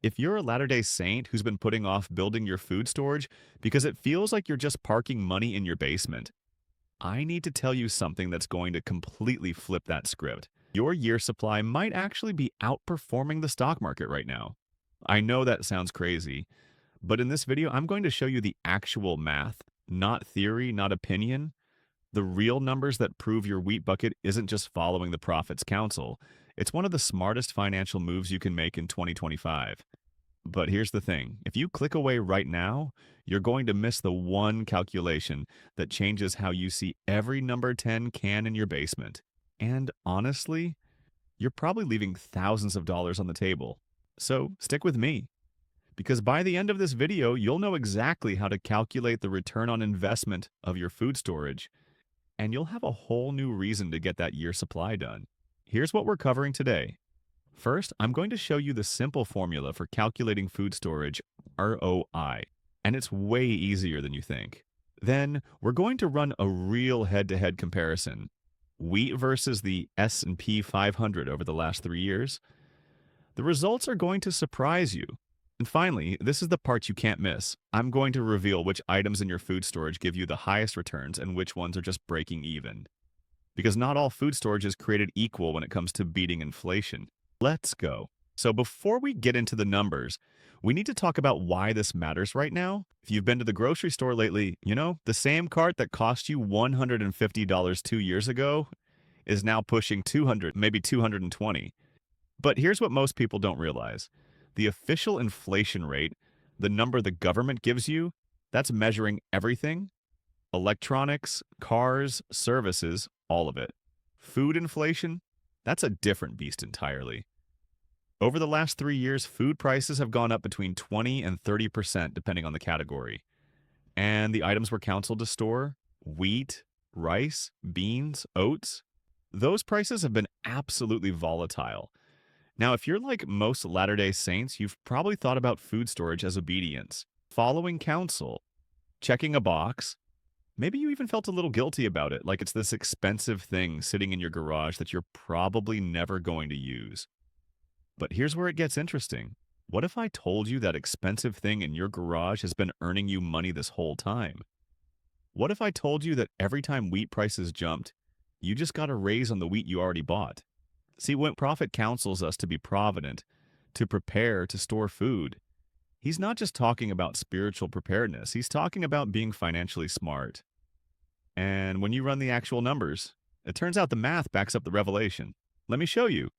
If you're a Latter-day Saint who's been putting off building your food storage because it feels like you're just parking money in your basement, I need to tell you something that's going to completely flip that script. Your year supply might actually be outperforming the stock market right now. I know that sounds crazy, but in this video, I'm going to show you the actual math, not theory, not opinion, the real numbers that prove your wheat bucket isn't just following the Prophet's counsel. It's one of the smartest financial moves you can make in 2025. But here's the thing. If you click away right now, you're going to miss the one calculation that changes how you see every number 10 can in your basement. And honestly, you're probably leaving thousands of dollars on the table. So stick with me, because by the end of this video, you'll know exactly how to calculate the return on investment of your food storage, and you'll have a whole new reason to get that year supply done. Here's what we're covering today. First, I'm going to show you the simple formula for calculating food storage, ROI, and it's way easier than you think. Then, we're going to run a real head-to-head comparison, wheat versus the S&P 500 over the last 3 years. The results are going to surprise you. And finally, this is the part you can't miss. I'm going to reveal which items in your food storage give you the highest returns and which ones are just breaking even. Because not all food storage is created equal when it comes to beating inflation. Let's go. So before we get into the numbers, we need to talk about why this matters right now. If you've been to the grocery store lately, the same cart that cost you $150 2 years ago is now pushing 200, maybe 220. But here's what most people don't realize. The official inflation rate, the number the government gives you, that's measuring everything. Electronics, cars, services, all of it. Food inflation, that's a different beast entirely. Over the last 3 years, food prices have gone up between 20 and 30% depending on the category. And the items we're counseled to store, wheat, rice, beans, oats, those prices have been absolutely volatile. Now, if you're like most Latter-day Saints, you've probably thought about food storage as obedience, following counsel, checking a box. Maybe you even felt a little guilty about it, like it's this expensive thing sitting in your garage that you're probably never going to use. But here's where it gets interesting. What if I told you that expensive thing in your garage has been earning you money this whole time? What if I told you that every time wheat prices jumped, you just got a raise on the wheat you already bought? See, when Prophet counsels us to be provident, to prepare, to store food, he's not just talking about spiritual preparedness. He's talking about being financially smart. And when you run the actual numbers, it turns out the math backs up the revelation. Let me show you.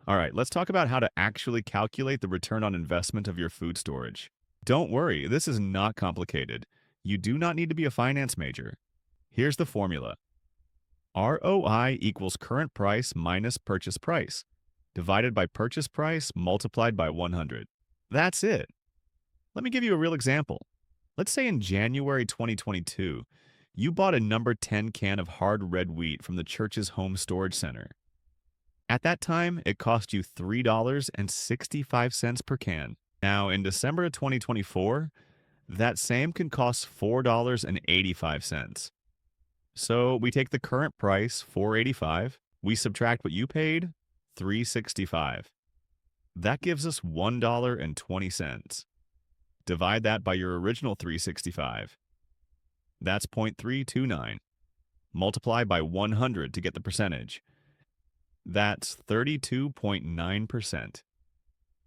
All right, let's talk about how to actually calculate the return on investment of your food storage. Don't worry, this is not complicated. You do not need to be a finance major. Here's the formula. ROI equals current price minus purchase price, divided by purchase price multiplied by 100. That's it. Let me give you a real example. Let's say in January 2022, you bought a number 10 can of hard red wheat from the church's home storage center. At that time, it cost you $3.65 per can. Now, in December of 2024, that same can cost $4.85. So we take the current price, $4.85, we subtract what you paid, $3.65. That gives us $1.20. Divide that by your original $3.65. That's 0.329. Multiply by 100 to get the percentage. That's 32.9%.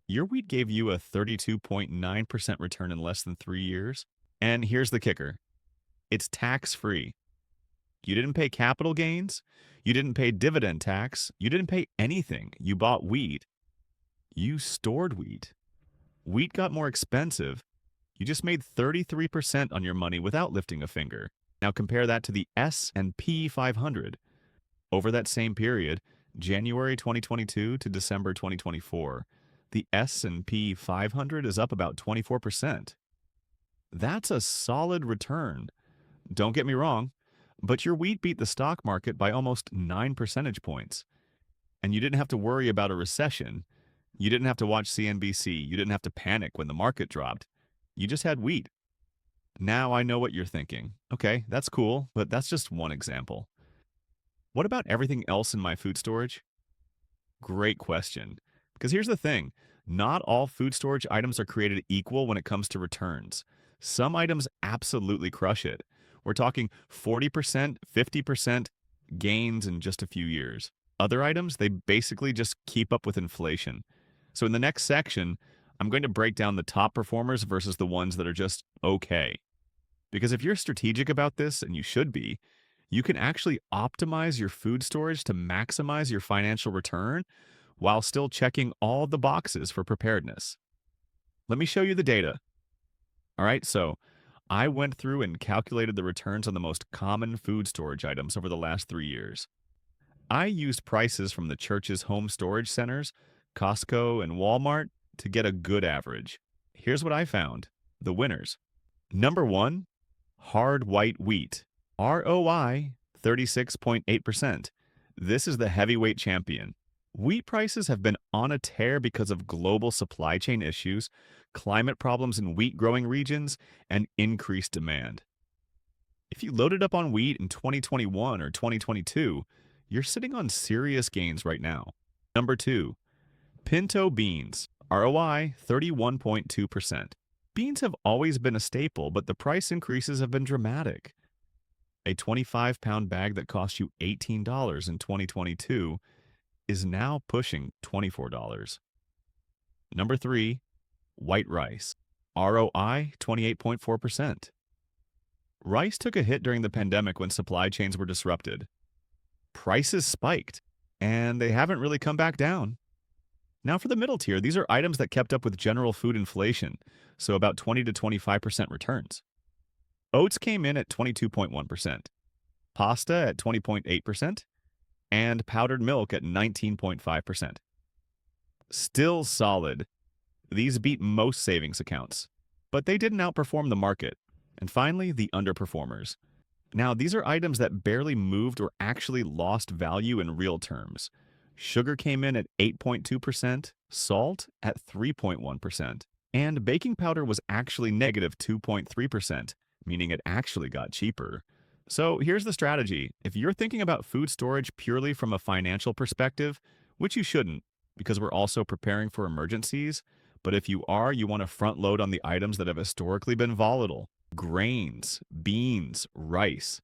Your wheat gave you a 32.9% return in less than 3 years. And here's the kicker. It's tax-free. You didn't pay capital gains. You didn't pay dividend tax. You didn't pay anything. You bought wheat. You stored wheat. Wheat got more expensive. You just made 33% on your money without lifting a finger. Now compare that to the S&P 500. Over that same period, January 2022 to December 2024, the S&P 500 is up about 24%. That's a solid return. Don't get me wrong, but your wheat beat the stock market by almost 9 percentage points. And you didn't have to worry about a recession. You didn't have to watch CNBC. You didn't have to panic when the market dropped. You just had wheat. Now I know what you're thinking. Okay, that's cool, but that's just one example. What about everything else in my food storage? Great question. Because here's the thing. Not all food storage items are created equal when it comes to returns. Some items absolutely crush it. We're talking 40%, 50% gains in just a few years. Other items, they basically just keep up with inflation. So in the next section, I'm going to break down the top performers versus the ones that are just okay. Because if you're strategic about this, and you should be, you can actually optimize your food storage to maximize your financial return while still checking all the boxes for preparedness. Let me show you the data. All right, so I went through and calculated the returns on the most common food storage items over the last 3 years. I used prices from the church's home storage centers, Costco, and Walmart to get a good average. Here's what I found: the winners. Number one, hard white wheat. ROI 36.8%. This is the heavyweight champion. Wheat prices have been on a tear because of global supply chain issues, climate problems in wheat growing regions, and increased demand. If you loaded up on wheat in 2021 or 2022, you're sitting on serious gains right now. Number two, pinto beans. ROI 31.2%. Beans have always been a staple, but the price increases have been dramatic. A 25-pound bag that cost you $18 in 2022 is now pushing $24. Number three, white rice. ROI 28.4%. Rice took a hit during the pandemic when supply chains were disrupted. Prices spiked, and they haven't really come back down. Now for the middle tier, these are items that kept up with general food inflation, so about 20 to 25% returns. Oats came in at 22.1%, pasta at 20.8%, and powdered milk at 19.5%. Still solid. These beat most savings accounts, but they didn't outperform the market. And finally, the underperformers. Now, these are items that barely moved or actually lost value in real terms. Sugar came in at 8.2%, salt at 3.1%, and baking powder was actually negative 2.3%, meaning it actually got cheaper. So here's the strategy. If you're thinking about food storage purely from a financial perspective, which you shouldn't, because we're also preparing for emergencies, but if you are, you want to front load on the items that have historically been volatile: grains, beans, rice.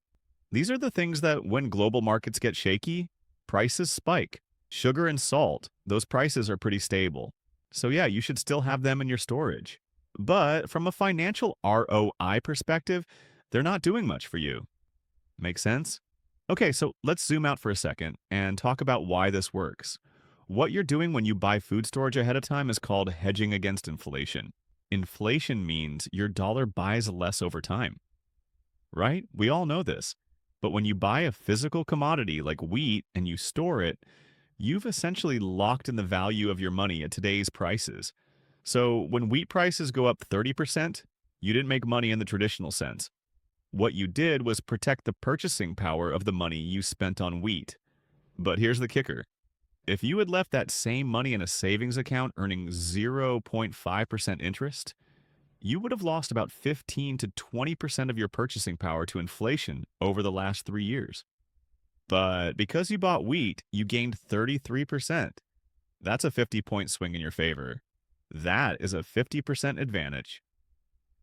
These are the things that when global markets get shaky, prices spike. Sugar and salt, those prices are pretty stable. So yeah, you should still have them in your storage. But from a financial ROI perspective, they're not doing much for you. Make sense? Okay, so let's zoom out for a second and talk about why this works. What you're doing when you buy food storage ahead of time is called hedging against inflation. Inflation means your dollar buys less over time, right? We all know this. But when you buy a physical commodity like wheat and you store it, you've essentially locked in the value of your money at today's prices. So when wheat prices go up 30%, you didn't make money in the traditional sense. What you did was protect the purchasing power of the money you spent on wheat. But here's the kicker. If you had left that same money in a savings account earning 0.5% interest, you would have lost about 15 to 20% of your purchasing power to inflation over the last 3 years. But because you bought wheat, you gained 33%. That's a 50-point swing in your favor. That is a 50% advantage.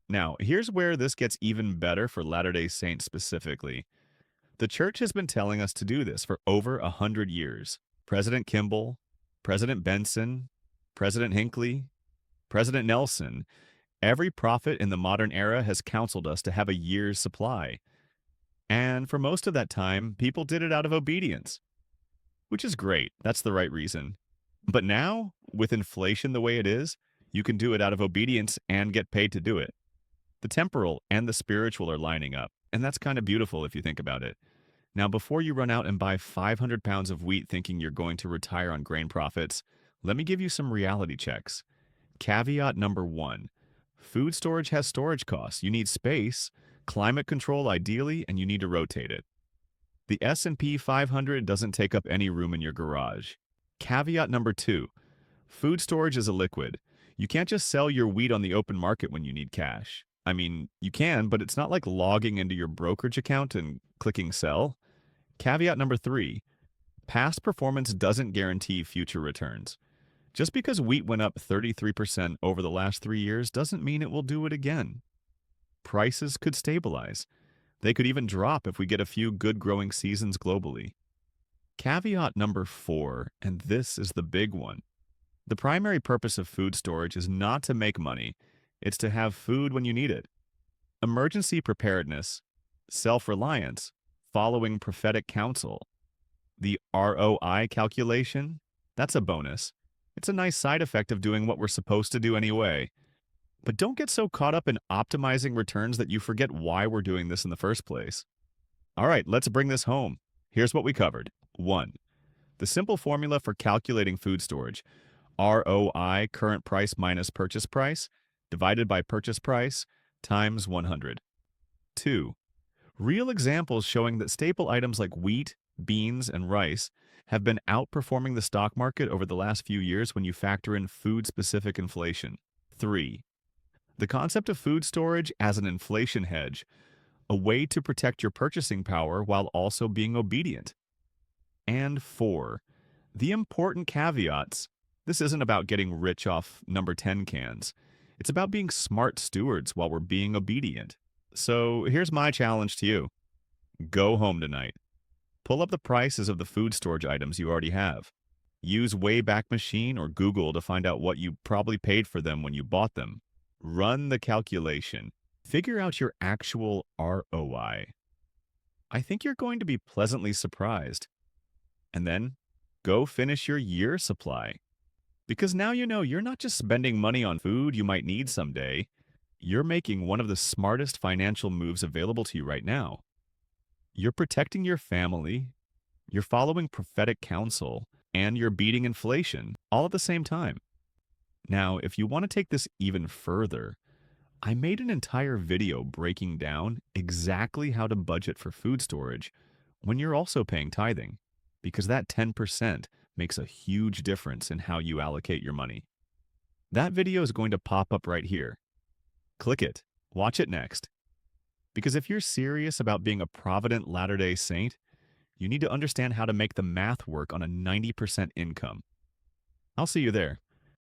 Now, here's where this gets even better for Latter-day Saints specifically. The church has been telling us to do this for over 100 years. President Kimball, President Benson, President Hinckley, President Nelson, every prophet in the modern era has counseled us to have a year's supply. And for most of that time, people did it out of obedience, which is great. That's the right reason. But now, with inflation the way it is, you can do it out of obedience and get paid to do it. The temporal and the spiritual are lining up, and that's kind of beautiful if you think about it. Now, before you run out and buy 500 pounds of wheat thinking you're going to retire on grain profits, let me give you some reality checks. Caveat number one: food storage has storage costs. You need space, climate control ideally, and you need to rotate it. The S&P 500 doesn't take up any room in your garage. Caveat number two: food storage is a liquid. You can't just sell your wheat on the open market when you need cash. I mean, you can, but it's not like logging into your brokerage account and clicking sell. Caveat number three: past performance doesn't guarantee future returns. Just because wheat went up 33% over the last 3 years doesn't mean it will do it again. Prices could stabilize. They could even drop if we get a few good growing seasons globally. Caveat number 4, and this is the big one. The primary purpose of food storage is not to make money, it's to have food when you need it. Emergency preparedness, self-reliance, following prophetic counsel. The ROI calculation, that's a bonus. It's a nice side effect of doing what we're supposed to do anyway. But don't get so caught up in optimizing returns that you forget why we're doing this in the first place. All right, let's bring this home. Here's what we covered. 1. The simple formula for calculating food storage. ROI, current price minus purchase price, divided by purchase price, times 100. 2. Real examples showing that staple items like wheat, beans, and rice have been outperforming the stock market over the last few years when you factor in food-specific inflation. 3. The concept of food storage as an inflation hedge, a way to protect your purchasing power while also being obedient. And 4. The important caveats. This isn't about getting rich off number 10 cans. It's about being smart stewards while we're being obedient. So here's my challenge to you. Go home tonight. Pull up the prices of the food storage items you already have. Use Wayback Machine or Google to find out what you probably paid for them when you bought them. Run the calculation. Figure out your actual ROI. I think you're going to be pleasantly surprised. And then, go finish your year supply. Because now you know you're not just spending money on food you might need someday. You're making one of the smartest financial moves available to you right now. You're protecting your family, you're following prophetic counsel, and you're beating inflation all at the same time. Now, if you want to take this even further, I made an entire video breaking down exactly how to budget for food storage when you're also paying tithing, because that 10% makes a huge difference in how you allocate your money. That video is going to pop up right here. Click it. Watch it next. Because if you're serious about being a Provident Latter-day Saint, you need to understand how to make the math work on a 90% income. I'll see you there.